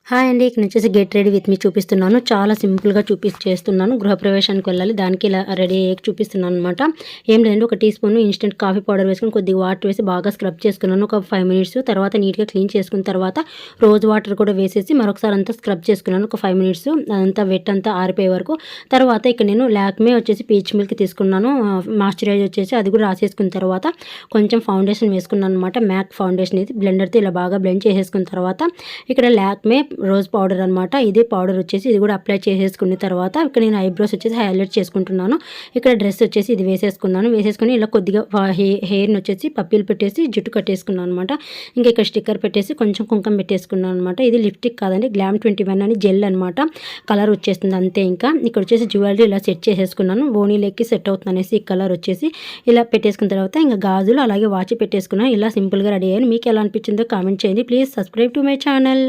Hi అండి. ఇక్కడ వచ్చేసి గెట్ రెడీ విత్ మీ చూపిస్తున్నాను. చాలా సింపుల్‌గా చేస్తున్నాను. గృహప్రవేశానికి వెళ్ళాలి. దానికి ఇలా రెడీ అయ్యాక చూపిస్తున్నాననమాట. ఏం లేదండి, ఒక teaspoon instant coffee powder వేసుకొని కొద్దిగా వాటర్ వేసి బాగా స్క్రబ్ చేసుకున్నాను. ఒక 5 మినిట్స్ తర్వాత నీట్‌గా క్లీన్ చేసుకున్న తర్వాత రోజ్ వాటర్ కూడా వేసేసి మరొకసారి అంతా స్క్రబ్ చేసుకున్నాను. ఒక 5 మినిట్స్ అదంతా వెట్ అంతా ఆరిపోయే వరకు. తర్వాత ఇక్కడ నేను లాక్మే వచ్చేసి పీచ్ మిల్క్ తీసుకున్నాను. మాయిశ్చరైజ్ వచ్చేసి అది కూడా రాసేసుకున్న తర్వాత కొంచెం ఫౌండేషన్ వేసుకున్నాను అనమాట. మ్యాక్ ఫౌండేషన్ ఇది బ్లెండర్‌తో ఇలా బాగా బ్లెండ్ చేసేసుకున్న తర్వాత ఇక్కడ లాక్మే రోజ్ పౌడర్ అనమాట. ఇదే పౌడర్ వచ్చేసి ఇది కూడా అప్లై చేసేసుకున్న తర్వాత ఇక్కడ నేను ఐబ్రోస్ వచ్చేసి హైలైట్ చేసుకుంటున్నాను. ఇక్కడ డ్రెస్ వచ్చేసి ఇది వేసేసుకున్నాను. వేసేసుకొని ఇలా కొద్దిగా హెయిర్‌ని వచ్చేసి పప్పీలు పెట్టేసి జుట్టు కట్టేసుకున్నాను అనమాట. ఇంకా ఇక్కడ స్టిక్కర్ పెట్టేసి కొంచెం కుంకుమ పెట్టేసుకున్నాను అనమాట. ఇది లిప్‌స్టిక్ కాదండి, గ్లామ్ 21 అని జెల్ అనమాట. కలర్ వచ్చేస్తుంది అంతే. ఇంకా ఇక్కడ వచ్చేసి జ్యువెలరీ ఇలా సెట్ చేసేసుకున్నాను. ఓణీలెక్కి సెట్ అవుతుంది అనేసి ఈ కలర్ వచ్చేసి ఇలా పెట్టేసుకున్న తర్వాత ఇంకా గాజులు అలాగే వాచ్ పెట్టేసుకున్నాను. ఇలా సింపుల్‌గా రెడీ అయ్యాను. మీకు ఎలా అనిపించిందో కామెంట్ చేయండి. Please subscribe to my channel.